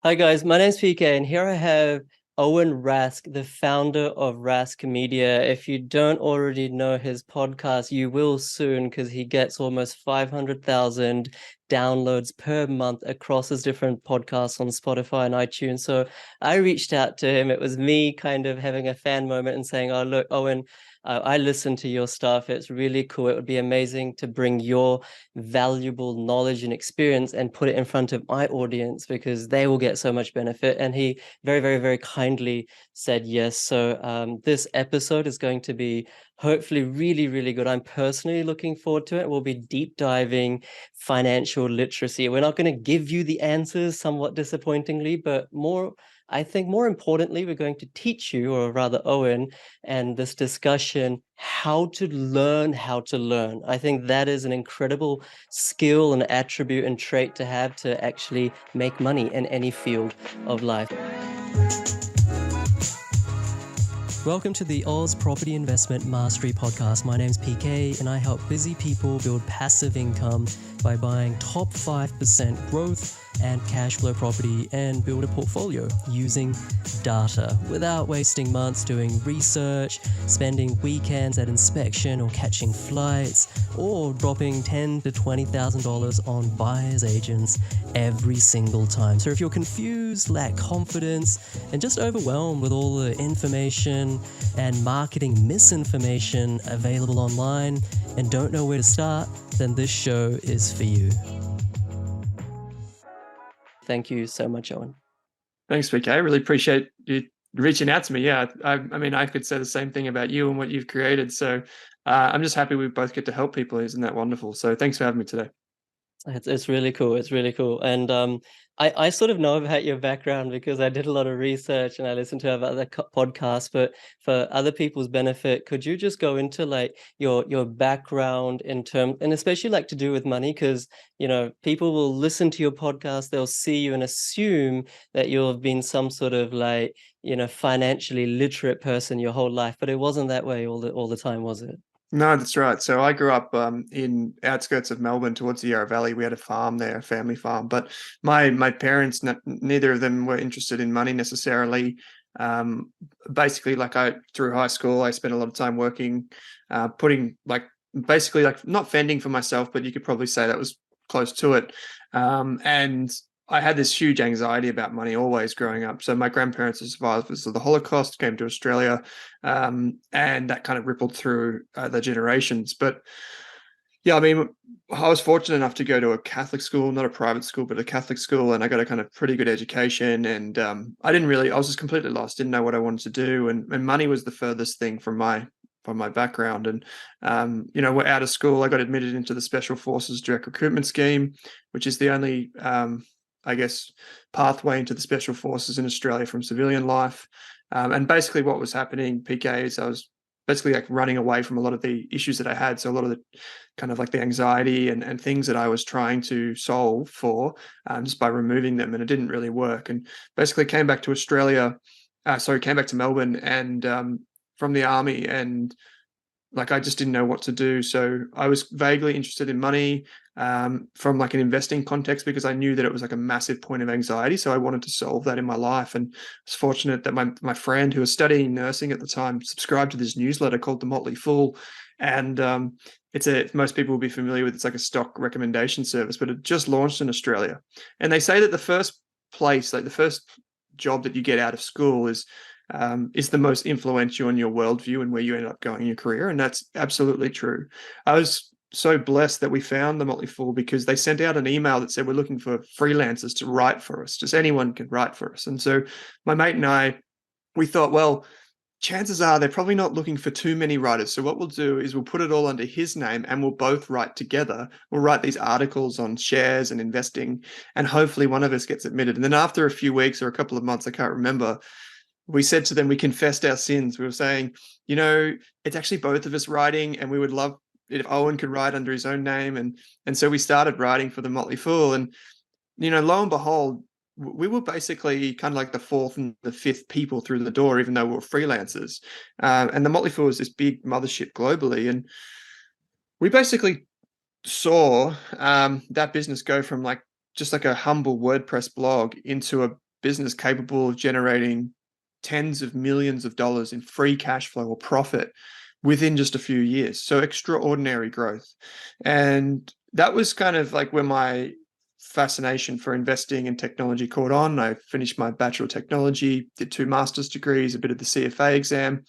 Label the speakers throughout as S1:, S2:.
S1: Hi guys, my name's PK, and here I have Owen Rask, the founder of Rask Media. If you don't already know his podcast, you will soon because he gets almost 500,000 downloads per month across his different podcasts on Spotify and iTunes. So I reached out to him. It was me kind of having a fan moment and saying, "Oh, look, Owen, I listen to your stuff. It's really cool. It would be amazing to bring your valuable knowledge and experience and put it in front of my audience because they will get so much benefit." And he very, very, very kindly said yes. So this episode is going to be hopefully really, really good. I'm personally looking forward to it. We'll be deep diving financial literacy. We're not going to give you the answers, somewhat disappointingly, but I think more importantly, we're going to teach you, or rather Owen, and this discussion, how to learn how to learn. I think that is an incredible skill and attribute and trait to have to actually make money in any field of life. Welcome to the Oz Property Investment Mastery Podcast. My name's PK and I help busy people build passive income by buying top 5% growth and cash flow property and build a portfolio using data without wasting months doing research, spending weekends at inspection or catching flights, or dropping $10,000 to $20,000 on buyer's agents every single time. So if you're confused, lack confidence, and just overwhelmed with all the information and marketing misinformation available online and don't know where to start, then this show is for you. Thank you so much, Owen.
S2: Thanks, PK. I really appreciate you reaching out to me. Yeah, I mean, I could say the same thing about you and what you've created. So I'm just happy we both get to help people. Isn't that wonderful? So thanks for having me today.
S1: It's really cool. It's really cool. And I sort of know about your background because I did a lot of research and I listened to other podcasts. But for other people's benefit, could you just go into like your background in terms, and especially like to do with money? Because people will listen to your podcast, they'll see you and assume that you've been some sort of like financially literate person your whole life, but it wasn't that way all the time, was it?
S2: No, that's right. So I grew up in outskirts of Melbourne towards the Yarra Valley. We had a farm there, a family farm. But my parents, neither of them were interested in money necessarily. Um, Basically, like through high school, I spent a lot of time working, putting basically like not fending for myself, but you could probably say that was close to it. And I had this huge anxiety about money always growing up. So my grandparents are survivors of the Holocaust, came to Australia, and that kind of rippled through the generations. But yeah, I mean, I was fortunate enough to go to a Catholic school, not a private school, but a Catholic school, and I got a kind of pretty good education. And I was just completely lost, didn't know what I wanted to do, and money was the furthest thing from my background. And we're out of school. I got admitted into the Special Forces Direct Recruitment Scheme, which is the only I guess, pathway into the special forces in Australia from civilian life. And basically what was happening, PK, is I was basically like running away from a lot of the issues that I had. So a lot of the kind of like the anxiety and things that I was trying to solve for just by removing them. And it didn't really work. And basically came back to came back to Melbourne and from the army, and like I just didn't know what to do. So I was vaguely interested in money from like an investing context because I knew that it was like a massive point of anxiety. So I wanted to solve that in my life. And I was fortunate that my friend who was studying nursing at the time subscribed to this newsletter called The Motley Fool. And most people will be familiar with, it's like a stock recommendation service, but it just launched in Australia. And they say that the first job that you get out of school is the most influential in your worldview and where you end up going in your career. And that's absolutely true. I was so blessed that we found the Motley Fool because they sent out an email that said, we're looking for freelancers to write for us. Just anyone can write for us. And so my mate and I, we thought, well, chances are they're probably not looking for too many writers. So what we'll do is we'll put it all under his name and we'll both write together. We'll write these articles on shares and investing, and hopefully one of us gets admitted. And then after a few weeks or a couple of months, I can't remember, we said to them, we confessed our sins. We were saying, it's actually both of us writing, and we would love it if Owen could write under his own name. And so we started writing for the Motley Fool. And, lo and behold, we were basically kind of like the fourth and the fifth people through the door, even though we were freelancers. And the Motley Fool is this big mothership globally. And we basically saw that business go from like just like a humble WordPress blog into a business capable of generating tens of millions of dollars in free cash flow or profit within just a few years. So extraordinary growth. And that was kind of like where my fascination for investing in technology caught on. I finished my Bachelor of Technology, did 2 master's degrees, a bit of the CFA exam.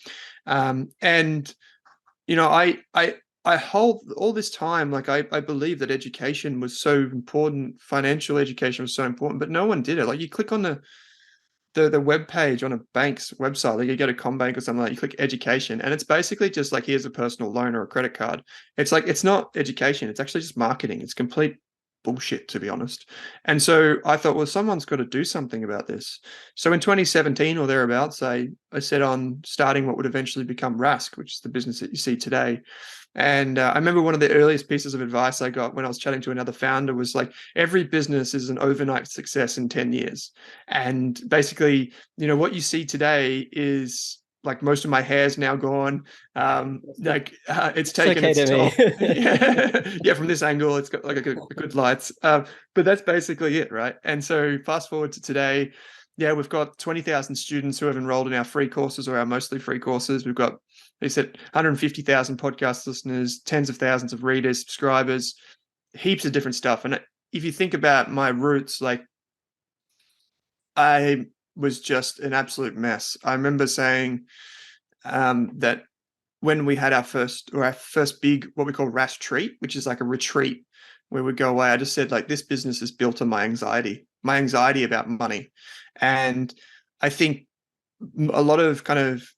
S2: And, you know, I hold all this time, like I believe that education was so important, financial education was so important, but no one did it. Like you click on the web page on a bank's website, like you go to Combank or something like, you click education, and it's basically just like, here's a personal loan or a credit card. It's like, it's not education, it's actually just marketing. It's complete bullshit, to be honest. And so I thought, well, someone's got to do something about this. So in 2017 or thereabouts, I set on starting what would eventually become Rask, which is the business that you see today. And I remember one of the earliest pieces of advice I got when I was chatting to another founder was like, every business is an overnight success in 10 years. And basically, you know, what you see today is like, most of my hair's now gone. It's taken
S1: okay
S2: its
S1: to me.
S2: toll. Yeah, from this angle, it's got like a good lights. But that's basically it, right? And so fast forward to today, yeah, we've got 20,000 students who have enrolled in our free courses or our mostly free courses. We've got, they said, 150,000 podcast listeners, tens of thousands of readers, subscribers, heaps of different stuff. And if you think about my roots, like, I was just an absolute mess. I remember saying that when we had our first big, what we call Rash Treat, which is like a retreat where we go away, I just said, like, this business is built on my anxiety about money. And I think a lot of kind of,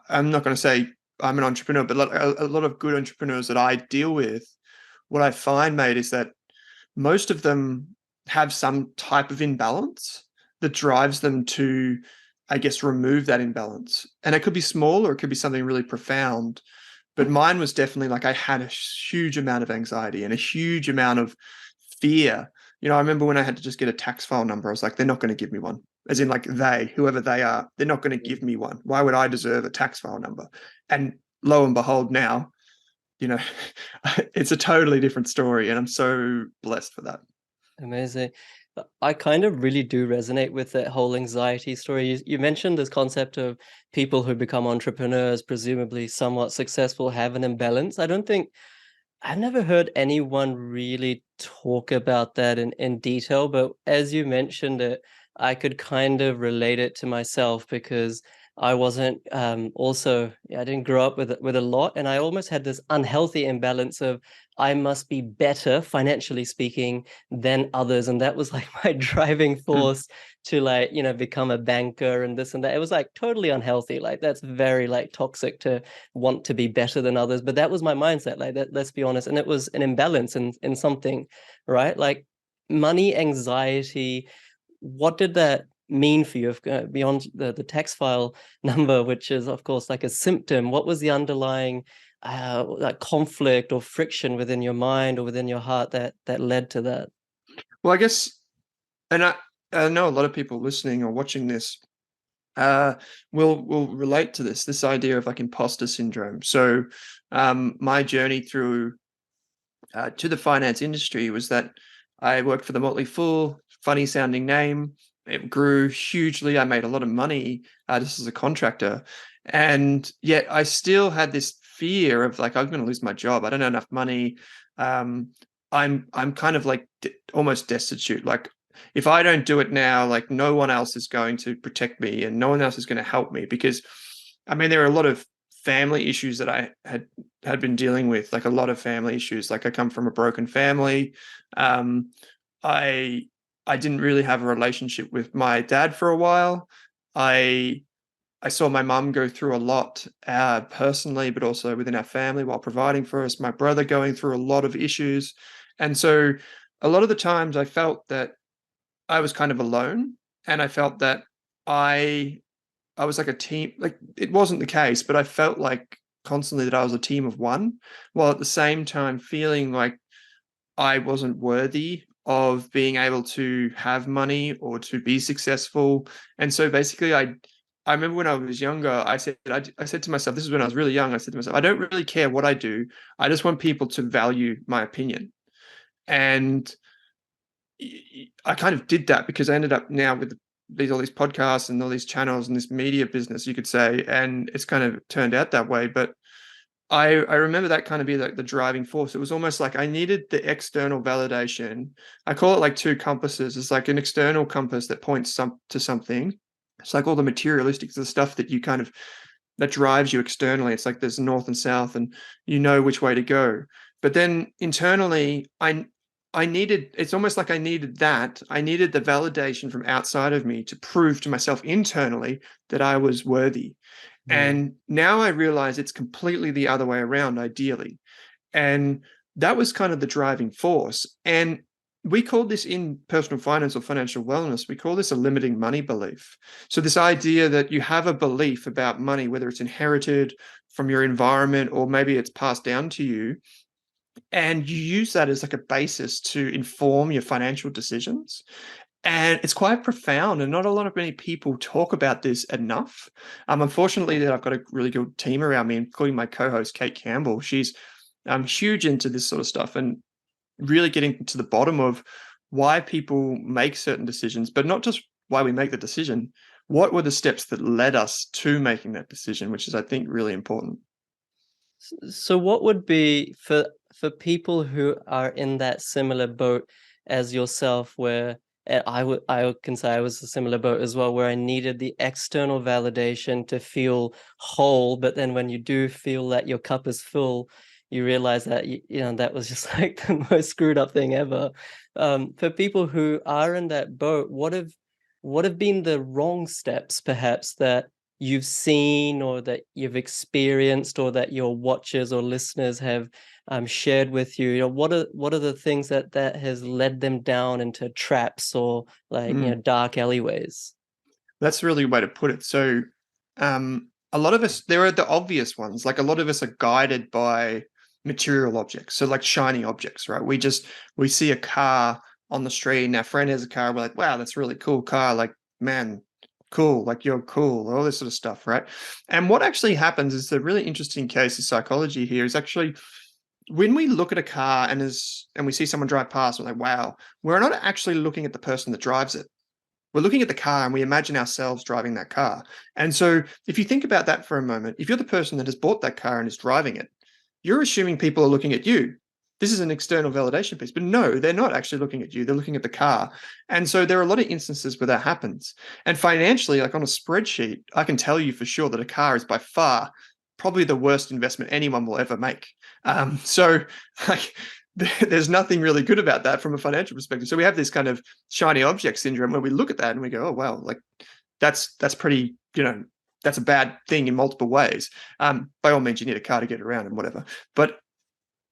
S2: I'm not going to say I'm an entrepreneur, but a lot of good entrepreneurs that I deal with, what I find, mate, is that most of them have some type of imbalance that drives them to, I guess, remove that imbalance. And it could be small or it could be something really profound. But mine was definitely like, I had a huge amount of anxiety and a huge amount of fear. You know, I remember when I had to just get a tax file number, I was like, they're not going to give me one. As in, like, whoever they are, they're not going to give me one. Why would I deserve a tax file number? And lo and behold, now, you know, it's a totally different story. And I'm so blessed for that.
S1: Amazing. I kind of really do resonate with that whole anxiety story. You mentioned this concept of people who become entrepreneurs, presumably somewhat successful, have an imbalance. I've never heard anyone really talk about that in detail, but as you mentioned it, I could kind of relate it to myself because I wasn't I didn't grow up with a lot, and I almost had this unhealthy imbalance of I must be better financially speaking than others, and that was like my driving
S2: Mm.
S1: force to, like, become a banker and this and that. It was like totally unhealthy. Like, that's very like toxic to want to be better than others, but that was my mindset, like that, let's be honest. And it was an imbalance in something, right? Like, money anxiety, what did that mean for you, beyond the text file number, which is of course like a symptom? What was the underlying like conflict or friction within your mind or within your heart that led to that?
S2: Well, I guess, and I know a lot of people listening or watching this will relate to this idea of like imposter syndrome. So my journey through to the finance industry was that I worked for the Motley Fool, funny sounding name. It grew hugely. I made a lot of money just as a contractor. And yet I still had this fear of like, I'm going to lose my job. I don't have enough money. Um, I'm kind of like almost destitute. Like, if I don't do it now, like, no one else is going to protect me and no one else is going to help me, because I mean, there are a lot of family issues that I had been dealing with, like a lot of family issues. Like, I come from a broken family. Um, I I didn't really have a relationship with my dad for a while. I I saw my mum go through a lot personally, but also within our family while providing for us. My brother going through a lot of issues, and so a lot of the times I felt that I was kind of alone, and I felt that I I was like a team. Like, it wasn't the case, but I felt like constantly that I was a team of one, while at the same time feeling like I wasn't worthy of being able to have money or to be successful. And so basically, I remember when I was younger, I said to myself, this is when I was really young. I said to myself, I don't really care what I do. I just want people to value my opinion. And I kind of did that because I ended up now with all these podcasts and all these channels and this media business, you could say, and it's kind of turned out that way. But I remember that kind of be like the driving force. It was almost like I needed the external validation. I call it like two compasses. It's like an external compass that points to something. It's like all the materialistic, the stuff that you kind of that drives you externally. It's like there's north and south, and you know which way to go. But then internally, I needed. It's almost like I needed that. I needed the validation from outside of me to prove to myself internally that I was worthy.
S1: Mm.
S2: And now I realize it's completely the other way around, ideally. And that was kind of the driving force. And we call this in personal finance or financial wellness, we call this a limiting money belief. So, this idea that you have a belief about money, whether it's inherited from your environment or maybe it's passed down to you, and you use that as like a basis to inform your financial decisions. And it's quite profound, and not a lot of many people talk about this enough. Unfortunately, that I've got a really good team around me, including my co-host Kate Campbell. She's huge into this sort of stuff and really getting to the bottom of why people make certain decisions, but not just why we make the decision. What were the steps that led us to making that decision, which is, I think, really important.
S1: So what would be for people who are in that similar boat as yourself, where I can say I was a similar boat as well, where I needed the external validation to feel whole, but then when you do feel that your cup is full, you realize that you know that was just like the most screwed up thing ever. For people who are in that boat, what have been the wrong steps perhaps that you've seen or that you've experienced or that your watchers or listeners have shared with you? You know, what are the things that has led them down into traps or like dark alleyways?
S2: That's really a way to put it. So, a lot of us, there are the obvious ones. Like a lot of us are guided by material objects. So, like shiny objects, right? We see a car on the street, and our friend has a car. We're like, wow, that's a really cool car. Like, man, cool. Like you're cool. All this sort of stuff, right? And what actually happens is a really interesting case of psychology here is actually when we look at a car and we see someone drive past, we're like, wow, we're not actually looking at the person that drives it. We're looking at the car and we imagine ourselves driving that car. And so if you think about that for a moment, if you're the person that has bought that car and is driving it, you're assuming people are looking at you. This is an external validation piece, but no, they're not actually looking at you. They're looking at the car. And so there are a lot of instances where that happens. And financially, like on a spreadsheet, I can tell you for sure that a car is by far probably the worst investment anyone will ever make. So like there's nothing really good about that from a financial perspective. So we have this kind of shiny object syndrome where we look at that and we go, oh, wow, like that's pretty, that's a bad thing in multiple ways. By all means, you need a car to get around and whatever. But,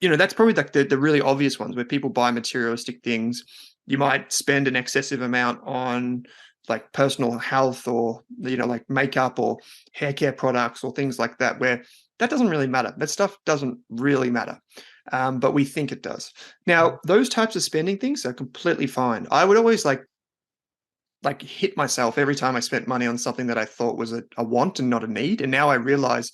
S2: that's probably like the really obvious ones where people buy materialistic things. You might spend an excessive amount on like personal health or, like makeup or hair care products or things like that, where that doesn't really matter. That stuff doesn't really matter. But we think it does. Now, those types of spending things are completely fine. I would always like hit myself every time I spent money on something that I thought was a want and not a need. And now I realize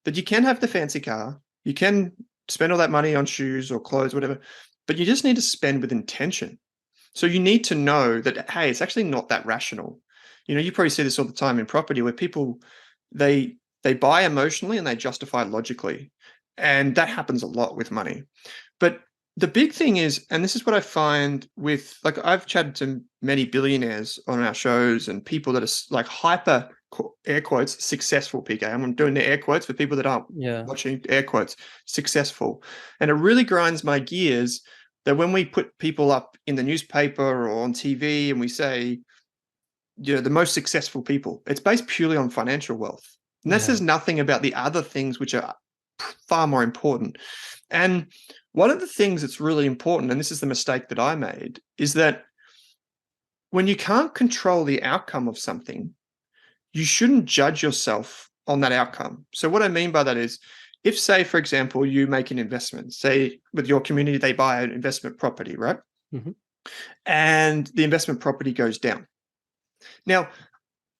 S2: that you can have the fancy car, you can spend all that money on shoes or clothes, whatever, but you just need to spend with intention. So you need to know that, hey, it's actually not that rational. You probably see this all the time in property where people they buy emotionally and they justify logically. And that happens a lot with money. But the big thing is, and this is what I find with, like, I've chatted to many billionaires on our shows and people that are like hyper air quotes successful. PK, I'm doing the air quotes for people that aren't watching, air quotes successful, and it really grinds my gears that when we put people up in the newspaper or on TV and we say, the most successful people, it's based purely on financial wealth, and that says nothing about the other things which are far more important. And one of the things that's really important, and this is the mistake that I made, is that when you can't control the outcome of something, you shouldn't judge yourself on that outcome. So what I mean by that is, if, say, for example, you make an investment, say with your community, they buy an investment property, right?
S1: Mm-hmm.
S2: And the investment property goes down. Now,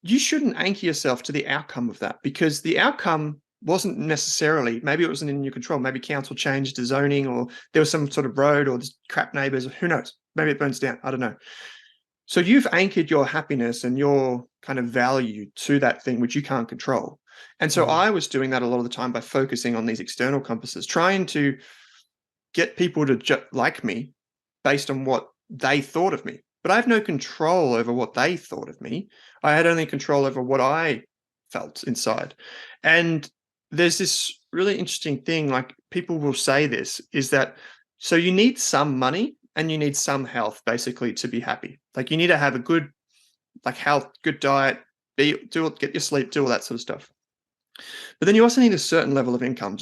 S2: you shouldn't anchor yourself to the outcome of that, because the outcome wasn't necessarily, maybe it wasn't in your control. Maybe council changed the zoning, or there was some sort of road, or crap neighbors, who knows? Maybe it burns down. I don't know. So you've anchored your happiness and your kind of value to that thing which you can't control. And so
S1: Mm,
S2: I was doing that a lot of the time by focusing on these external compasses, trying to get people to like me based on what they thought of me. But I have no control over what they thought of me. I had only control over what I felt inside. And there's this really interesting thing, like people will say this, is that so you need some money and you need some health basically to be happy. Like you need to have a good like health, good diet, get your sleep, do all that sort of stuff. But then you also need a certain level of income,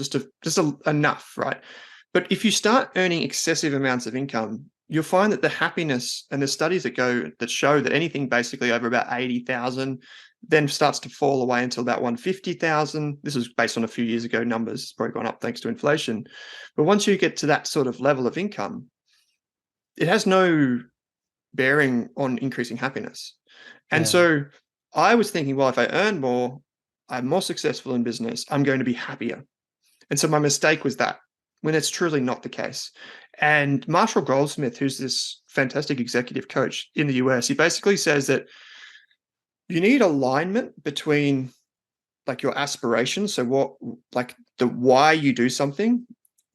S2: enough, right? But if you start earning excessive amounts of income, you'll find that the happiness and the studies that show that anything basically over about 80,000 then starts to fall away until about 150,000. This was based on a few years ago numbers. It's probably gone up thanks to inflation. But once you get to that sort of level of income, it has no bearing on increasing happiness. And
S1: yeah.
S2: so I was thinking, well, if I earn more, I'm more successful in business, I'm going to be happier. And so my mistake was that when it's truly not the case. And Marshall Goldsmith, who's this fantastic executive coach in the US, he basically says that you need alignment between like your aspirations. So what like the why you do something,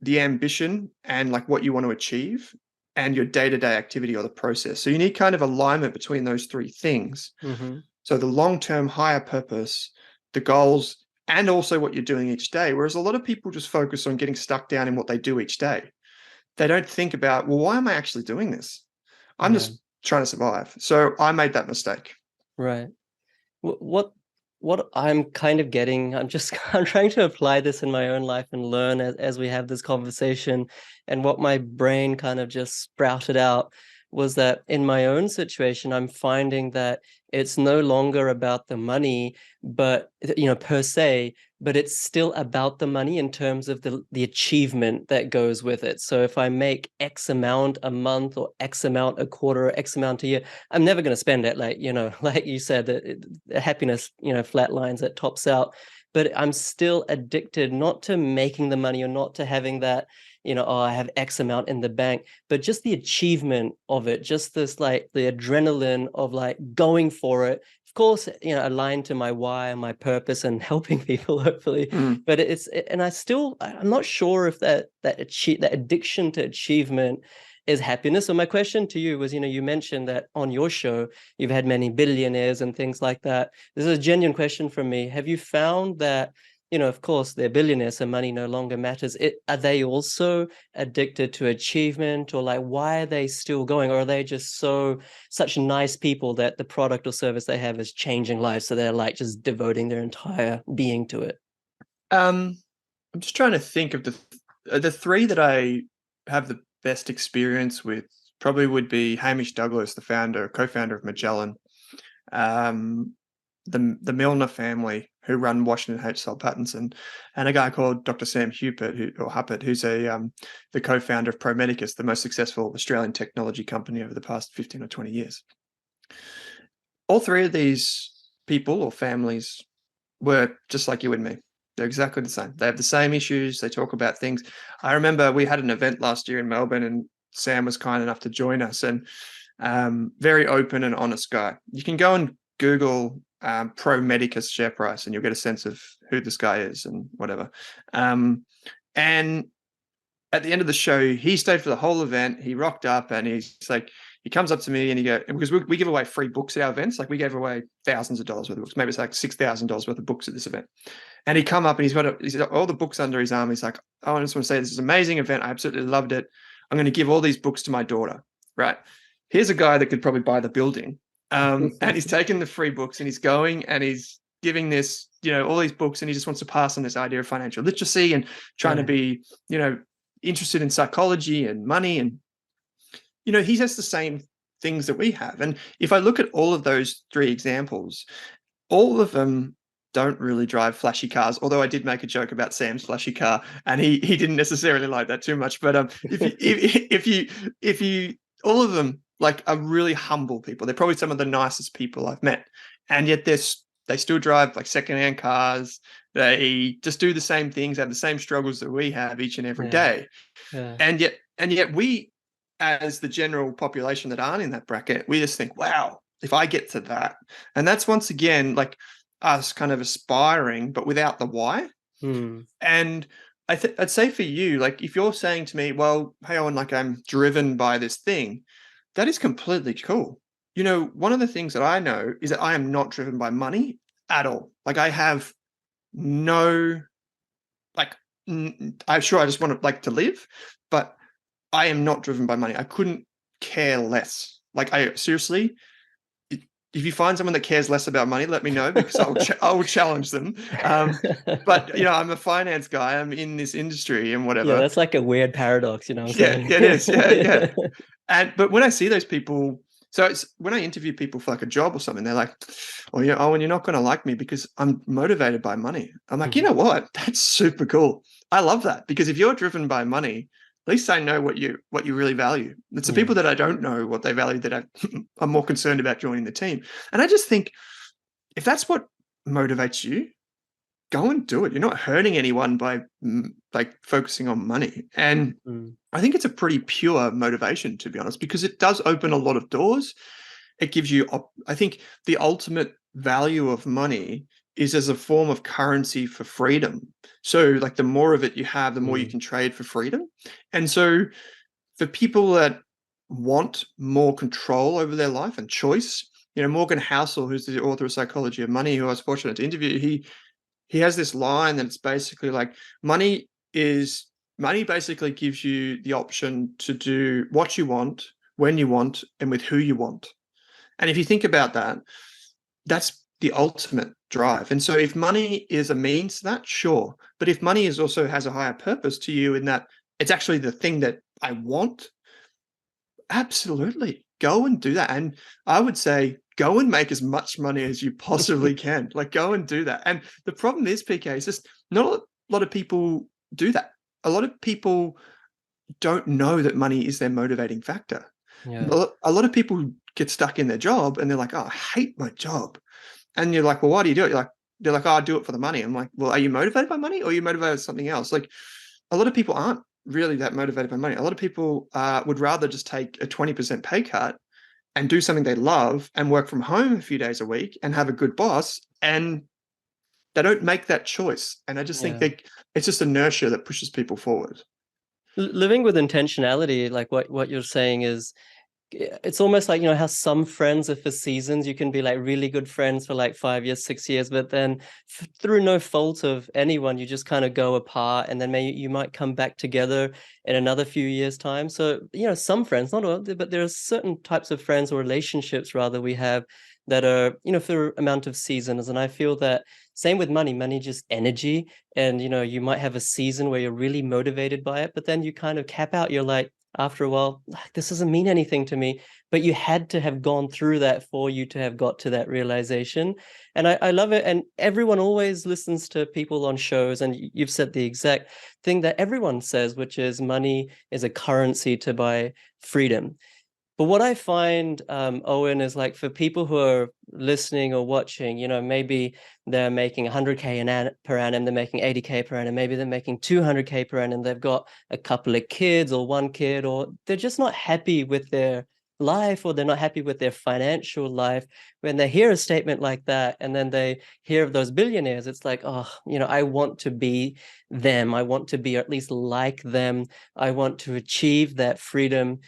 S2: the ambition and like what you want to achieve and your day-to-day activity or the process. So you need kind of alignment between those three things.
S1: Mm-hmm.
S2: So the long-term higher purpose, the goals, and also what you're doing each day. Whereas a lot of people just focus on getting stuck down in what they do each day. They don't think about, well, why am I actually doing this? I'm
S1: Yeah.
S2: just trying to survive. So I made that mistake.
S1: Right. What what I'm kind of getting, I'm trying to apply this in my own life and learn as we have this conversation. And what my brain kind of just sprouted out was that in my own situation, I'm finding that it's no longer about the money, but per se, but it's still about the money in terms of the achievement that goes with it. So if I make X amount a month or X amount a quarter or X amount a year, I'm never going to spend it. Like, like you said, happiness, flatlines, it tops out. But I'm still addicted, not to making the money or not to having that, oh, I have X amount in the bank, but just the achievement of it, just this like the adrenaline of like going for it. Of course, aligned to my why and my purpose and helping people, hopefully.
S2: Mm.
S1: But and I'm not sure if that addiction to achievement is happiness. So my question to you was, you mentioned that on your show, you've had many billionaires and things like that. This is a genuine question from me. Have you found that, of course, they're billionaires, so money no longer matters. Are they also addicted to achievement, or like, why are they still going? Or are they just such nice people that the product or service they have is changing lives? So they're like just devoting their entire being to it.
S2: Um, I'm just trying to think of the three that I have the best experience with probably would be Hamish Douglas, the co-founder of Magellan, um, the Milner family who run Washington H. Soul Pattinson, and a guy called Dr. Sam Huppert, who's the co-founder of Pro Medicus, the most successful Australian technology company over the past 15 or 20 years. All three of these people or families were just like you and me. They're exactly the same. They have the same issues. They talk about things. I remember we had an event last year in Melbourne, and Sam was kind enough to join us, and very open and honest guy. You can go and Google Pro Medicus share price, and you'll get a sense of who this guy is and whatever. And at the end of the show, he stayed for the whole event. He rocked up and he comes up to me and because we give away free books at our events, like we gave away thousands of dollars worth of books, maybe it's like $6,000 worth of books at this event. And he come up and he's got all the books under his arm. He's like, oh, I just want to say this is an amazing event. I absolutely loved it. I'm going to give all these books to my daughter. Right. Here's a guy that could probably buy the building. And he's taking the free books and he's going and he's giving this, all these books, and he just wants to pass on this idea of financial literacy and trying to
S1: Right.
S2: be, interested in psychology and money. And, he has the same things that we have. And if I look at all of those three examples, all of them don't really drive flashy cars. Although I did make a joke about Sam's flashy car, and he didn't necessarily like that too much. But if you all of them like are really humble people. They're probably some of the nicest people I've met, and yet they still drive like secondhand cars. They just do the same things, have the same struggles that we have each and every
S1: Yeah.
S2: day,
S1: Yeah.
S2: and yet we as the general population that aren't in that bracket, we just think, wow, if I get to that. And that's once again like us kind of aspiring, but without the why.
S1: Hmm.
S2: And I'd say for you, like if you're saying to me, well, hey, Owen, like I'm driven by this thing, that is completely cool. You know, one of the things that I know is that I am not driven by money at all. Like I have no, like, I'm sure I just want to like to live, but I am not driven by money. I couldn't care less. Like I seriously, if you find someone that cares less about money, let me know because I will challenge them. But you know, I'm a finance guy. I'm in this industry and
S1: Yeah,
S2: whatever.
S1: that's like a weird paradox, you know what
S2: Yeah,
S1: I'm
S2: yeah, it is. Yeah, yeah.
S1: saying?
S2: And but when I see those people, so it's when I interview people for like a job or something, they're like, "Oh, yeah, Owen, you're not going to like me because I'm motivated by money." I'm like, you
S1: Mhm.
S2: know what? That's super cool. I love that because if you're driven by money, at least I know what you really value. It's the
S1: Yeah.
S2: people that I don't know what they value that I'm more concerned about joining the team. And I just think if that's what motivates you, go and do it. You're not hurting anyone by like focusing on money. And
S1: Mm.
S2: I think it's a pretty pure motivation, to be honest, because it does open a lot of doors. It gives you, I think, the ultimate value of money is as a form of currency for freedom. So, like, the more of it you have, the more you
S1: Mm.
S2: can trade for freedom. And so, for people that want more control over their life and choice, you know, Morgan Housel, who's the author of Psychology of Money, who I was fortunate to interview, he has this line that it's basically like is money basically gives you the option to do what you want, when you want, and with who you want. And if you think about that, that's the ultimate drive. And so if money is a means to that, sure. But if money is also has a higher purpose to you in that it's actually the thing that I want, absolutely. Go and do that. And I would say go and make as much money as you possibly can. Like go and do that. And the problem is, PK, is just not a lot of people do that. A lot of people don't know that money is their motivating factor.
S1: Yeah.
S2: A lot of people get stuck in their job and they're like, oh, I hate my job. And you're like, well, why do you do it? They're like, oh, I do it for the money. I'm like, well, are you motivated by money or are you motivated by something else? Like a lot of people aren't really that motivated by money. A lot of people would rather just take a 20% pay cut and do something they love and work from home a few days a week and have a good boss. And they don't make that choice. And I just think
S1: Yeah.
S2: that it's just inertia that pushes people forward.
S1: Living with intentionality, like what you're saying is it's almost like, you know, how some friends are for seasons. You can be like really good friends for like 5 years, 6 years, but then through no fault of anyone, you just kind of go apart, and then maybe you might come back together in another few years' time. So, you know, some friends, not all, but there are certain types of friends or relationships rather we have that are, you know, for amount of seasons. And I feel that same with money. Money just energy. And, you know, you might have a season where you're really motivated by it, but then you kind of cap out. You're like, after a while, like, this doesn't mean anything to me. But you had to have gone through that for you to have got to that realization. And I love it. And everyone always listens to people on shows, and you've said the exact thing that everyone says, which is money is a currency to buy freedom. But what I find, Owen, is like for people who are listening or watching, you know, maybe they're making 100K per annum, they're making 80K per annum, maybe they're making 200K per annum, they've got a couple of kids or one kid, or they're just not happy with their life, or they're not happy with their financial life. When they hear a statement like that, and then they hear of those billionaires, it's like, oh, you know, I want to be them. I want to be at least like them. I want to achieve that freedom.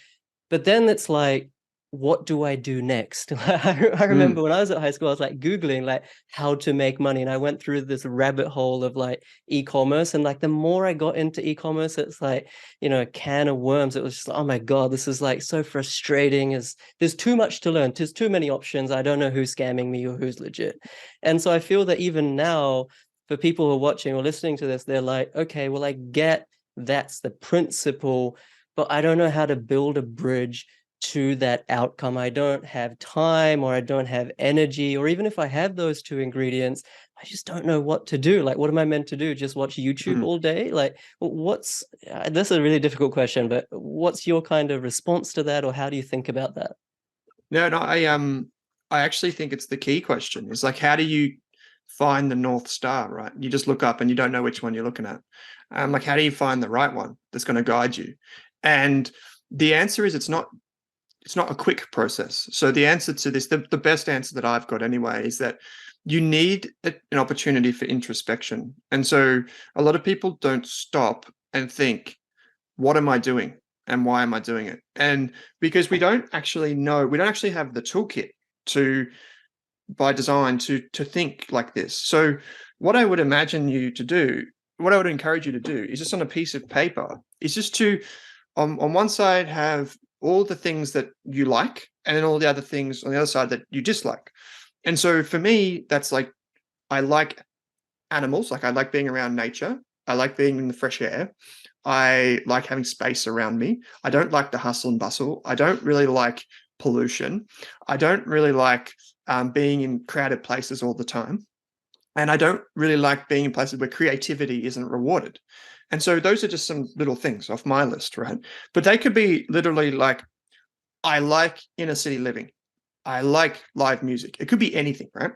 S1: But then it's like, what do I do next? I remember
S2: Mm,
S1: when I was at high school, I was like Googling like how to make money. And I went through this rabbit hole of like e-commerce. And like the more I got into e-commerce, it's like, you know, a can of worms. It was just, oh my God, this is like so frustrating. Is there's too much to learn. There's too many options. I don't know who's scamming me or who's legit. And so I feel that even now, for people who are watching or listening to this, they're like, okay, well, I get that's the principle, but I don't know how to build a bridge to that outcome. I don't have time, or I don't have energy, or even if I have those two ingredients, I just don't know what to do. Like, what am I meant to do? Just watch YouTube
S2: mm.
S1: all day? Like, what's that's a really difficult question, but what's your kind of response to that, or how do you think about that?
S2: No, no, I actually think it's the key question. Is like how do you find the North Star, right? You just look up and you don't know which one you're looking at. Like how do you find the right one that's going to guide you? And the answer is it's not a quick process. So the answer to this, the best answer that I've got anyway, is that you need an opportunity for introspection. And so a lot of people don't stop and think, what am I doing? And why am I doing it? And because we don't actually know, we don't actually have the toolkit to, by design, to think like this. So what I would imagine you to do, what I would encourage you to do is just on a piece of paper, is just to on one side have all the things that you like, and then all the other things on the other side that you dislike. And so for me, that's like, I like animals, like I like being around nature. I like being in the fresh air. I like having space around me. I don't like the hustle and bustle. I don't really like pollution. I don't really like being in crowded places all the time. And I don't really like being in places where creativity isn't rewarded. And so those are just some little things off my list, right? But they could be literally like, I like inner city living. I like live music. It could be anything, right?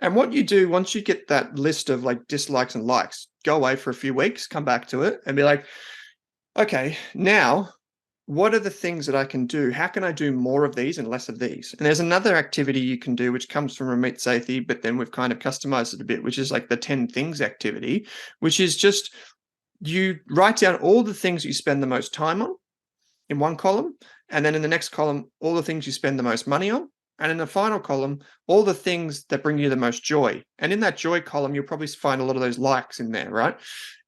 S2: And what you do once you get that list of like dislikes and likes, go away for a few weeks, come back to it and be like, okay, now what are the things that I can do? How can I do more of these and less of these? And there's another activity you can do, which comes from Ramit Sethi, but then we've kind of customized it a bit, which is like the 10 things activity, which is just you write down all the things you spend the most time on in one column. And then in the next column, all the things you spend the most money on. And in the final column, all the things that bring you the most joy. And in that joy column, you'll probably find a lot of those likes in there, right?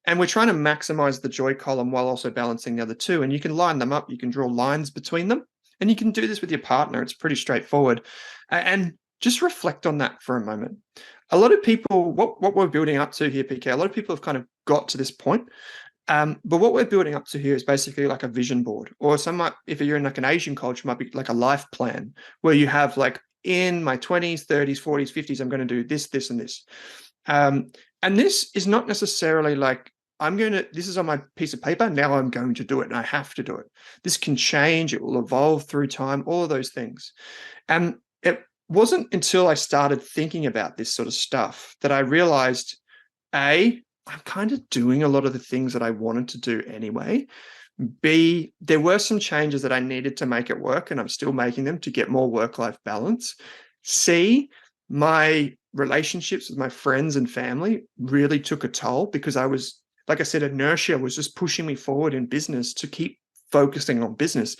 S2: And we're trying to maximize the joy column while also balancing the other two. And you can line them up, you can draw lines between them. And you can do this with your partner. It's pretty straightforward. And just reflect on that for a moment. A lot of people, what we're building up to here, PK, a lot of people have kind of got to this point. But what we're building up to here is basically like a vision board, or some might, if you're in like an Asian culture, might be like a life plan where you have like, in my 20s, 30s, 40s, 50s, I'm going to do this, this, and this. And this is not necessarily like, this is on my piece of paper, now I'm going to do it and I have to do it. This can change, it will evolve through time, all of those things. And it wasn't until I started thinking about this sort of stuff that I realized, I'm kind of doing a lot of the things that I wanted to do anyway. B, there were some changes that I needed to make it work, and I'm still making them to get more work-life balance. C, my relationships with my friends and family really took a toll because I was, like I said, inertia was just pushing me forward in business to keep focusing on business.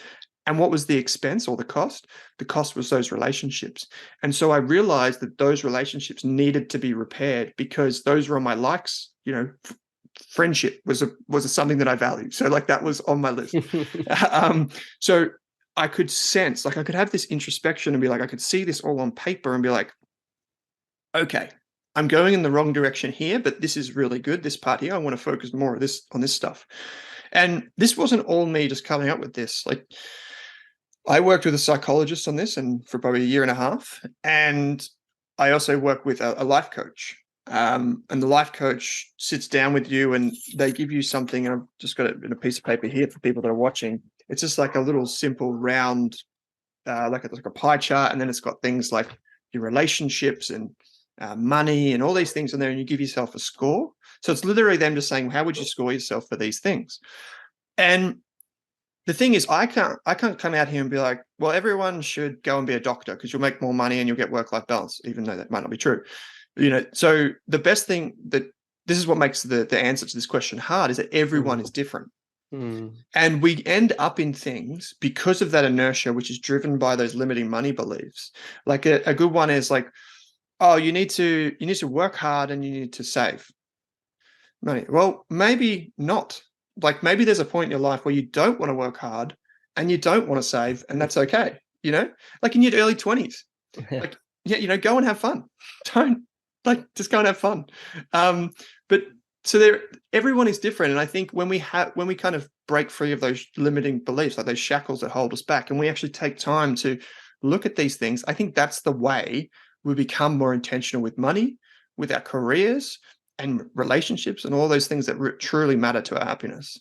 S2: And what was the expense or the cost? The cost was those relationships. And so I realized that those relationships needed to be repaired because those were on my likes. Friendship was something that I value. So like that was on my list. So I could sense, like I could have this introspection and be like, I could see this all on paper and be like, okay, I'm going in the wrong direction here, but this is really good. This part here, I want to focus more on this stuff. And this wasn't all me just coming up with this. Like I worked with a psychologist on this and for probably a year and a half. And I also work with a life coach. And the life coach sits down with you and they give you something. And I've just got it in a piece of paper here for people that are watching. It's just like a little simple round, like a pie chart. And then it's got things like your relationships and money and all these things in there. And you give yourself a score. So it's literally them just saying, how would you score yourself for these things? And the thing is, I can't come out here and be like, well, everyone should go and be a doctor because you'll make more money and you'll get work-life balance, even though that might not be true. So the best thing that this is what makes the answer to this question hard is that everyone is different. And we end up in things because of that inertia, which is driven by those limiting money beliefs. Like a good one is like, oh, you need to work hard and you need to save money. Well, maybe not. Like maybe there's a point in your life where you don't want to work hard and you don't want to save, and that's okay. Like in your early 20s, like, yeah, go and have fun. Don't just go and have fun. But so everyone is different. And I think when we kind of break free of those limiting beliefs, like those shackles that hold us back, and we actually take time to look at these things, I think that's the way we become more intentional with money, with our careers, and relationships and all those things that truly matter to our happiness.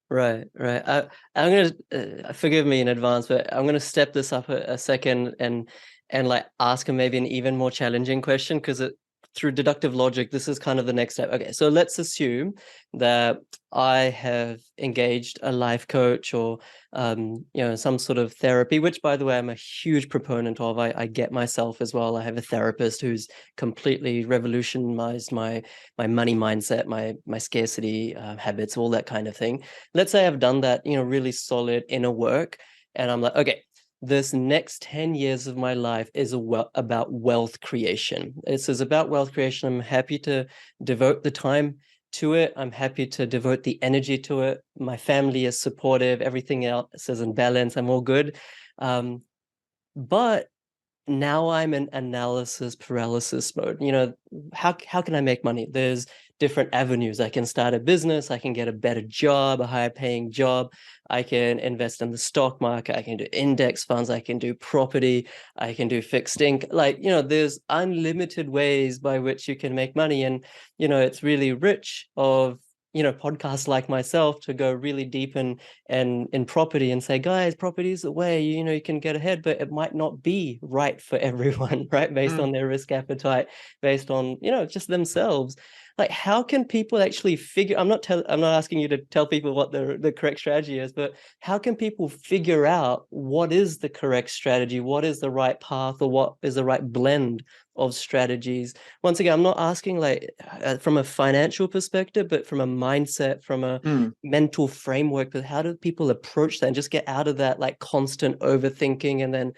S1: Right. I'm going to forgive me in advance, but I'm going to step this up a second and like ask him maybe an even more challenging question, because through deductive logic, this is kind of the next step. Okay, so let's assume that I have engaged a life coach or some sort of therapy, which, by the way, I'm a huge proponent of. I get myself as well. I have a therapist who's completely revolutionized my money mindset, my scarcity habits, all that kind of thing. Let's say I've done that, really solid inner work, and I'm like, okay, this next 10 years of my life is about wealth creation. This is about wealth creation. I'm happy to devote the time to it. I'm happy to devote the energy to it. My family is supportive. Everything else is in balance. I'm all good. But now I'm in analysis paralysis mode. How can I make money? There's different avenues. I can start a business, I can get a better job, a higher paying job, I can invest in the stock market, I can do index funds, I can do property, I can do fixed income. There's unlimited ways by which you can make money. And it's really rich of podcasts like myself to go really deep in property and say, guys, property is the way, you can get ahead, but it might not be right for everyone, right? Based on their risk appetite, based on, just themselves. Like, how can people actually figure, I'm not asking you to tell people what the correct strategy is, but how can people figure out what is the correct strategy, what is the right path, or what is the right blend of strategies? Once again, I'm not asking from a financial perspective, but from a mindset, from a mental framework. But how do people approach that and just get out of that constant overthinking, and then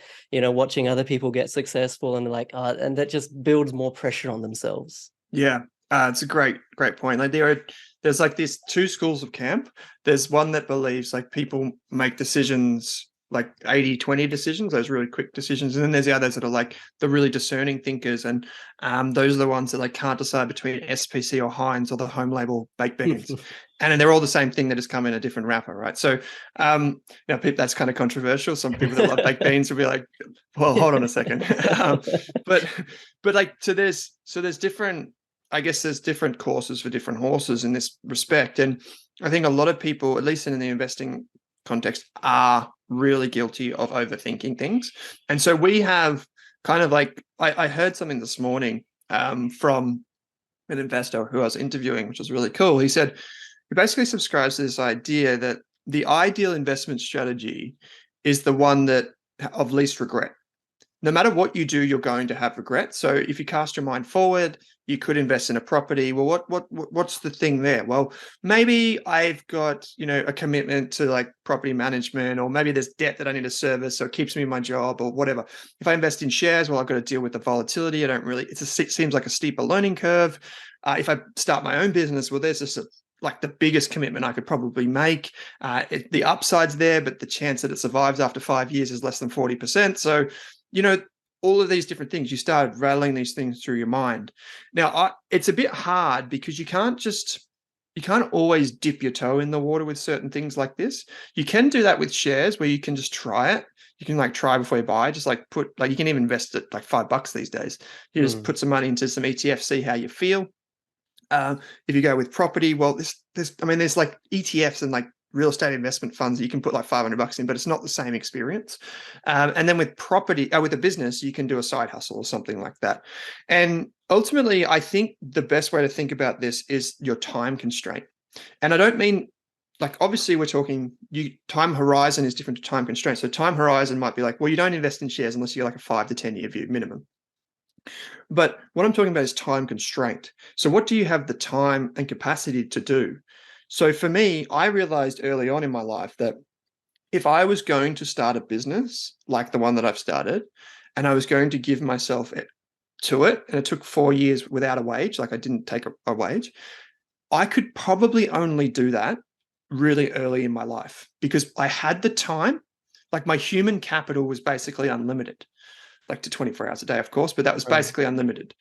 S1: watching other people get successful, and and that just builds more pressure on themselves?
S2: Yeah, it's a great point. There's these two schools of camp. There's one that believes people make decisions, 80-20 decisions, those really quick decisions. And then there's the others that are the really discerning thinkers. And those are the ones that can't decide between SPC or Heinz or the home label baked beans. And they're all the same thing, that has come in a different wrapper, right? So now that's kind of controversial. Some people that love baked beans will be like, well, hold on a second. There's different, I guess there's different courses for different horses in this respect. And I think a lot of people, at least in the investing context, are really guilty of overthinking things. And so we have kind of I heard something this morning from an investor who I was interviewing, which was really cool. He said he basically subscribes to this idea that the ideal investment strategy is the one that of least regret. No matter what you do, you're going to have regret. So if you cast your mind forward, you could invest in a property. Well, what's the thing there? Well, maybe I've got, a commitment to property management, or maybe there's debt that I need to service, so it keeps me in my job or whatever. If I invest in shares, well, I've got to deal with the volatility. It seems like a steeper learning curve. If I start my own business, well, there's just the biggest commitment I could probably make. The upside's there, but the chance that it survives after 5 years is less than 40%. So, all of these different things, you started rattling these things through your mind. Now, it's a bit hard because you can't always dip your toe in the water with certain things like this. You can do that with shares, where you can just try it. You can try before you buy. Just you can even invest at $5 these days. You just put some money into some ETFs, see how you feel. If you go with property, well, there's ETFs and real estate investment funds that you can put $500 in, but it's not the same experience. And then with property, with a business, you can do a side hustle or something like that. And ultimately, I think the best way to think about this is your time constraint. And I don't mean obviously we're talking time horizon is different to time constraint. So time horizon might be well, you don't invest in shares unless you're a 5 to 10 year view minimum. But what I'm talking about is time constraint. So what do you have the time and capacity to do? So for me, I realized early on in my life that if I was going to start a business like the one that I've started, and I was going to give myself to it, and it took 4 years without a wage, I didn't take a wage, I could probably only do that really early in my life because I had the time. My human capital was basically unlimited, to 24 hours a day, of course, but that was basically unlimited.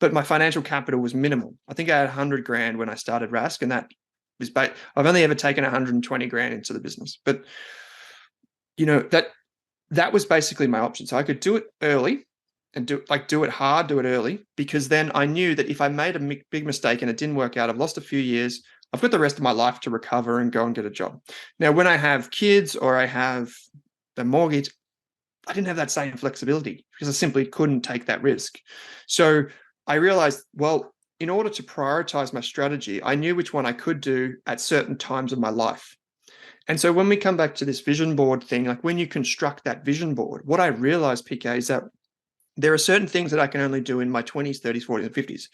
S2: But my financial capital was minimal. I think I had 100 grand when I started Rask, and that was I've only ever taken 120 grand into the business. But that was basically my option. So I could do it early and do it hard, do it early, because then I knew that if I made a big mistake and it didn't work out, I've lost a few years. I've got the rest of my life to recover and go and get a job. Now, when I have kids or I have the mortgage, I didn't have that same flexibility because I simply couldn't take that risk. So I realized, well, in order to prioritize my strategy, I knew which one I could do at certain times of my life. And so when we come back to this vision board thing, like when you construct that vision board, what I realized, PK, is that there are certain things that I can only do in my 20s, 30s, 40s, and 50s.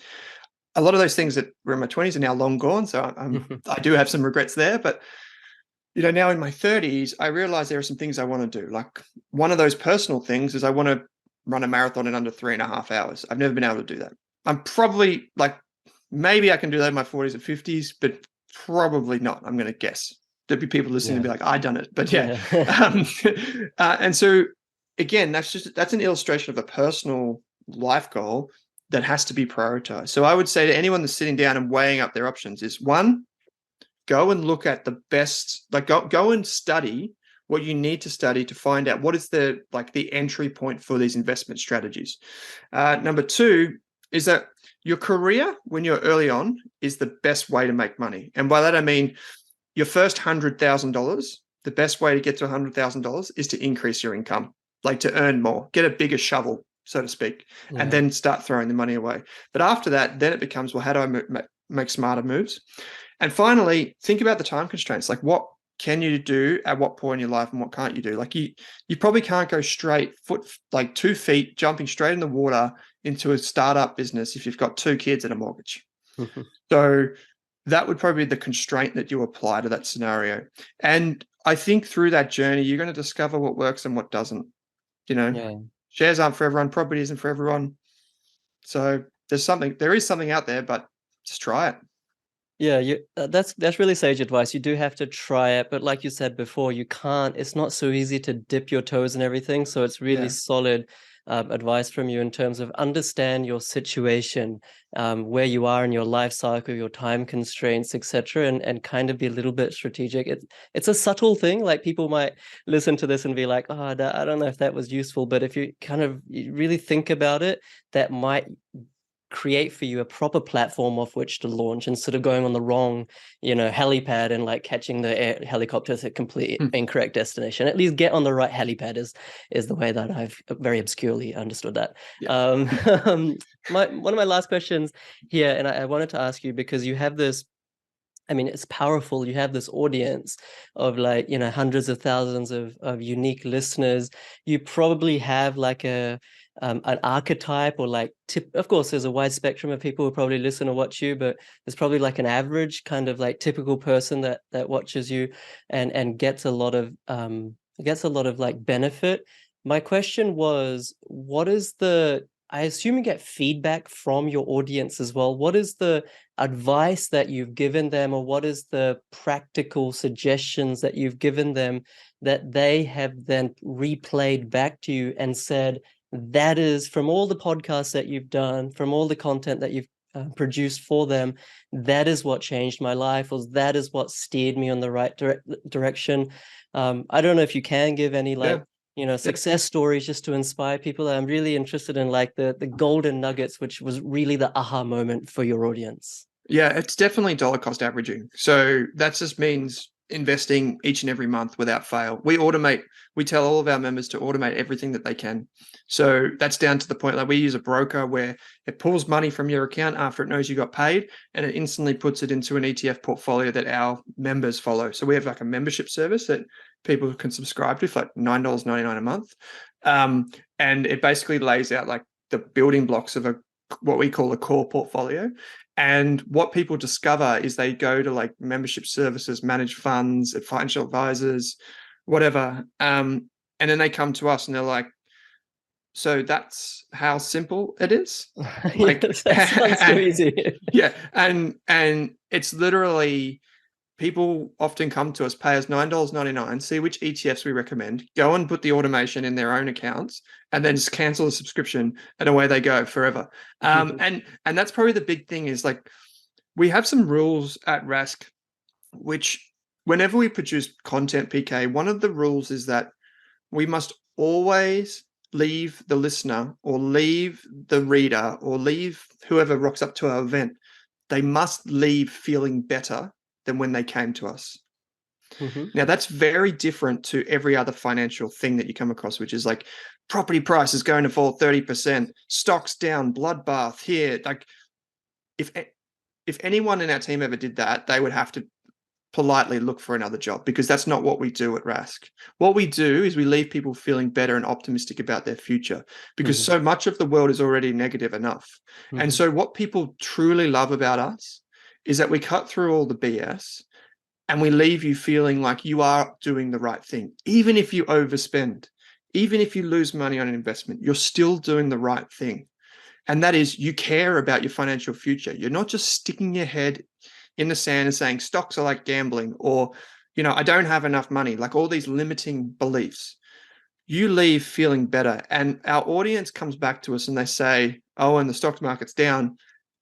S2: A lot of those things that were in my 20s are now long gone. So I do have some regrets there. But, now in my 30s, I realized there are some things I want to do. Like one of those personal things is I want to run a marathon in under 3.5 hours. I've never been able to do that. I'm probably like, maybe I can do that in my 40s and 50s, but probably not. I'm going to guess. There'd be people listening
S1: Yeah.
S2: and be like, I done it. But yeah.
S1: Yeah.
S2: And so again, that's an illustration of a personal life goal that has to be prioritized. So I would say to anyone that's sitting down and weighing up their options is, one, go and look at the best, like go and study what you need to study to find out what is the entry point for these investment strategies. Number two is that your career when you're early on is the best way to make money. And by that, I mean your first $100,000, the best way to get to $100,000 is to increase your income, like to earn more, get a bigger shovel, so to speak, and
S1: Yeah.
S2: then start throwing the money away. But after that, then it becomes, well, how do I make smarter moves? And finally, think about the time constraints. Like what can you do at what point in your life and what can't you do? Like you probably can't go straight like 2 feet, jumping straight in the water into a startup business if you've got 2 kids and a mortgage. So that would probably be the constraint that you apply to that scenario. And I think through that journey, you're going to discover what works and what doesn't.
S1: Yeah.
S2: Shares aren't for everyone, property isn't for everyone. So there is something out there, but just try it.
S1: Yeah, that's really sage advice. You do have to try it, but like you said before, you can't. It's not so easy to dip your toes and everything. So it's really
S2: Yeah.
S1: solid advice from you in terms of understand your situation, where you are in your life cycle, your time constraints, etc., and kind of be a little bit strategic. It's a subtle thing. Like people might listen to this and be like, "Oh, I don't know if that was useful," but if you really think about it, that might create for you a proper platform off which to launch instead of going on the wrong, helipad and like catching the helicopter to a complete incorrect destination. At least get on the right helipad is the way that I've very obscurely understood that.
S2: Yeah.
S1: One of my last questions here, and I wanted to ask you because you have this. I mean, it's powerful. You have this audience of hundreds of thousands of unique listeners. You probably have like an archetype or like tip. Of course, there's a wide spectrum of people who probably listen or watch you, but there's probably like an average kind of like typical person that watches you and gets a lot of like benefit. My question was, what is I assume you get feedback from your audience as well. What is the advice that you've given them, or what is the practical suggestions that you've given them that they have then replayed back to you and said, that is from all the podcasts that you've done, from all the content that you've produced for them, that is what changed my life, or that is what steered me on the right direction. I don't know if you can give any
S2: Yeah.
S1: success stories just to inspire people. I'm really interested in like the golden nuggets, which was really the aha moment for your audience.
S2: Yeah, it's definitely dollar cost averaging. So that just means investing each and every month without fail. We tell all of our members to automate everything that they can. So that's down to the point, like we use a broker where it pulls money from your account after it knows you got paid, and it instantly puts it into an ETF portfolio that our members follow. So we have like a membership service that people can subscribe to for like $9.99 a month. And it basically lays out like the building blocks of what we call a core portfolio. And what people discover is they go to like membership services, managed funds, financial advisors, whatever. And then they come to us and they're like, so that's how simple it is. Like,
S1: Yes, that sounds too easy.
S2: yeah. And it's literally, people often come to us, pay us $9.99, see which ETFs we recommend, go and put the automation in their own accounts, and then just cancel the subscription, and away they go forever. And that's probably the big thing is like, we have some rules at Rask, which whenever we produce content, PK, one of the rules is that we must always leave the listener or leave the reader or leave whoever rocks up to our event, they must leave feeling better than when they came to us.
S1: Mm-hmm.
S2: Now, that's very different to every other financial thing that you come across, which is like property price is going to fall 30%, stocks down, bloodbath here. Like if anyone in our team ever did that, they would have to politely look for another job, because that's not what we do at Rask. What we do is we leave people feeling better and optimistic about their future, because
S1: Hmm.
S2: so much of the world is already negative enough. And
S1: Hmm.
S2: so what people truly love about us is that we cut through all the BS and we leave you feeling like you are doing the right thing. Even if you overspend, even if you lose money on an investment, you're still doing the right thing. And that is, you care about your financial future. You're not just sticking your head in the sand and saying stocks are like gambling, or, I don't have enough money, like all these limiting beliefs. You leave feeling better. And our audience comes back to us and they say, oh, and the stock market's down.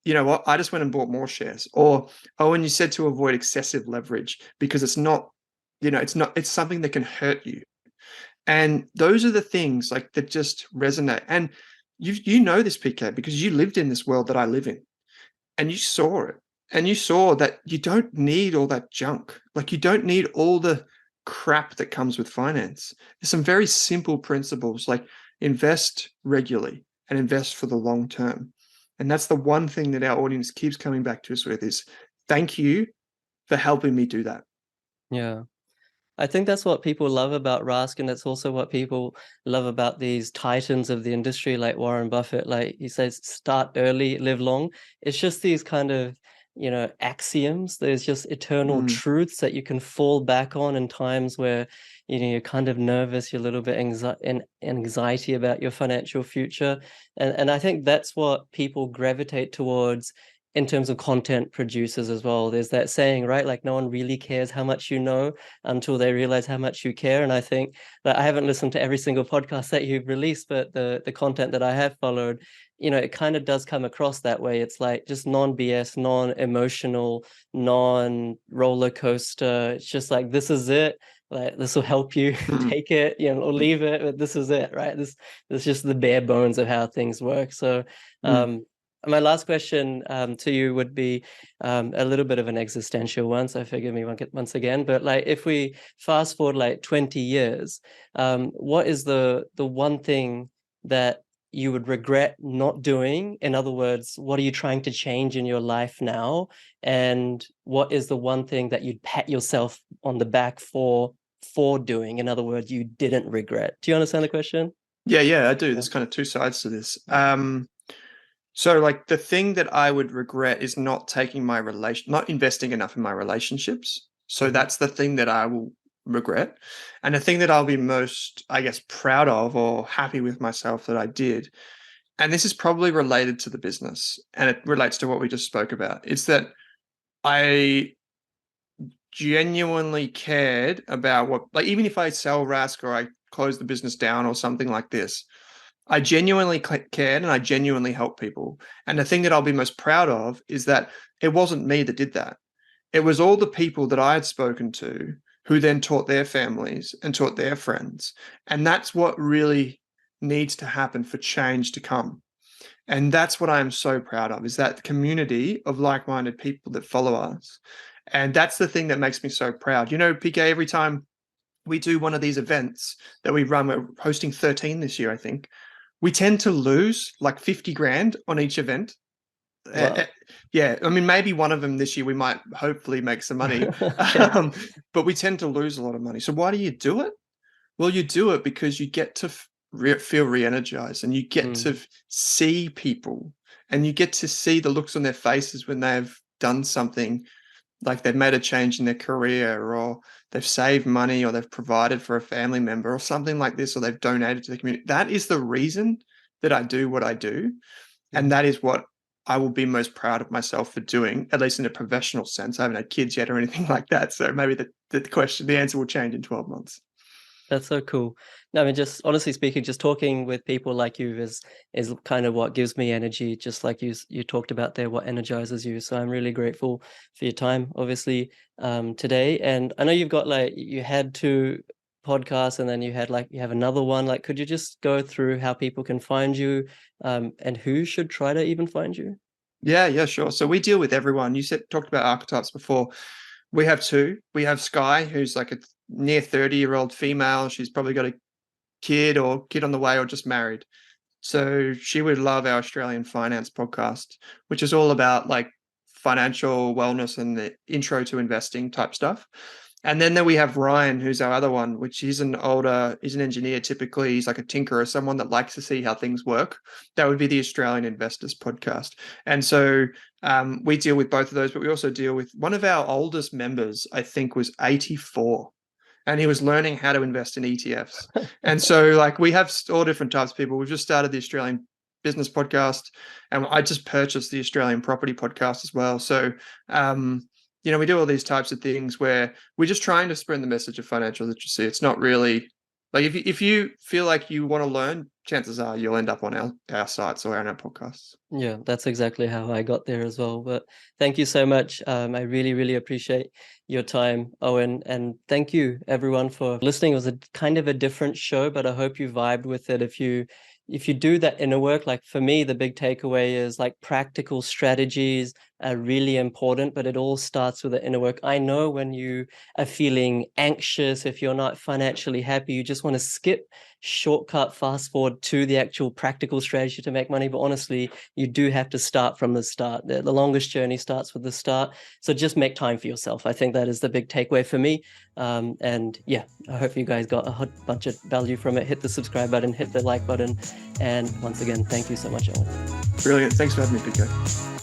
S2: You know what? I just went and bought more shares. Or, oh, and you said to avoid excessive leverage because it's something that can hurt you. And those are the things like that just resonate. And you know this, PK, because you lived in this world that I live in, and you saw it. And you saw that you don't need all that junk. Like you don't need all the crap that comes with finance. There's some very simple principles, like invest regularly and invest for the long term. And that's the one thing that our audience keeps coming back to us with is thank you for helping me do that.
S1: Yeah. I think that's what people love about Rask, and that's also what people love about these titans of the industry, like Warren Buffett. Like he says, start early, live long. It's just these kind of, axioms. There's just eternal
S2: Mm,
S1: truths that you can fall back on in times where, you're kind of nervous, you're a little bit anxiety about your financial future. And I think that's what people gravitate towards in terms of content producers as well. There's that saying, right? Like no one really cares how much you know until they realize how much you care. And I think that I haven't listened to every single podcast that you've released, but the content that I have followed, it kind of does come across that way. It's like just non-BS, non-emotional, non-roller coaster. It's just like this is it. Like this will help you
S2: mm,
S1: take it, or leave it, but this is it, right? This is just the bare bones of how things work. So
S2: mm.
S1: my last question to you would be a little bit of an existential one, so forgive me once again. But like, if we fast forward like 20 years, what is the one thing that you would regret not doing? In other words, what are you trying to change in your life now? And what is the one thing that you'd pat yourself on the back for doing? In other words, you didn't regret. Do you understand the question?
S2: Yeah, I do.
S1: Yeah.
S2: There's kind of two sides to this. So like the thing that I would regret is not investing enough in my relationships. So
S1: Mhm.
S2: that's the thing that I will regret. And the thing that I'll be most, I guess, proud of or happy with myself that I did, and this is probably related to the business and it relates to what we just spoke about, is that I genuinely cared about what, like, even if I sell Rask or I close the business down or something like this, I genuinely cared and I genuinely helped people. And the thing that I'll be most proud of is that it wasn't me that did that. It was all the people that I had spoken to who then taught their families and taught their friends. And that's what really needs to happen for change to come. And that's what I am so proud of, is that community of like-minded people that follow us. And that's the thing that makes me so proud. PK, every time we do one of these events that we run, we're hosting 13 this year, I think. We tend to lose like 50 grand on each event. Uh, uh,
S1: Wow.
S2: yeah, I mean, maybe one of them this year we might hopefully make some money,
S1: Okay.
S2: um, but we tend to lose a lot of money. So why do you do it? Well, you do it because you get to feel re-energized, and you get to
S1: Mm,
S2: see people, and you get to see the looks on their faces when they've done something, like they've made a change in their career, or they've saved money, or they've provided for a family member or something like this, or they've donated to the community. That is the reason that I do what I do. And
S1: mhm.
S2: that is what I will be most proud of myself for doing, at least in a professional sense. I haven't had kids yet or anything like that. So maybe the answer will change in 12 months.
S1: That's so cool. No, I mean, just honestly speaking, just talking with people like you is kind of what gives me energy. Just like you talked about there, what energizes you. So I'm really grateful for your time, obviously, today. And I know you've got like you had two podcasts, and then you have another one. Like, could you just go through how people can find you, and who should try to even find you?
S2: Yeah, sure. So we deal with everyone. You talked about archetypes before. We have two. We have Sky, who's like a near 30-year-old female. She's probably got a kid or kid on the way or just married. So she would love our Australian finance podcast, which is all about like financial wellness and the intro to investing type stuff. And then we have Ryan, who's our other one, which he's an engineer typically. He's like a tinkerer, someone that likes to see how things work. That would be the Australian Investors podcast. And so we deal with both of those, but we also deal with one of our oldest members, I think was 84. And he was learning how to invest in ETFs. And so like we have all different types of people. We've just started the Australian Business Podcast, and I just purchased the Australian Property Podcast as well. So we do all these types of things where we're just trying to spread the message of financial literacy. It's not really like if you feel like you want to learn, chances are you'll end up on our sites or on our podcasts.
S1: Yeah, that's exactly how I got there as well. But thank you so much. I really, really appreciate your time, Owen. And thank you everyone for listening. It was a kind of a different show, but I hope you vibed with it. If you do that inner work, like for me, the big takeaway is like practical strategies are really important, but it all starts with the inner work. I know when you are feeling anxious, if you're not financially happy, you just want to skip, shortcut, fast forward to the actual practical strategy to make money. But honestly, you do have to start from the start. The longest journey starts with the start. So just make time for yourself. I think that is the big takeaway for me. And yeah, I hope you guys got a bunch of value from it. Hit the subscribe button, hit the like button. And once again, thank you so much, Owen.
S2: Brilliant. Thanks for having me, PK.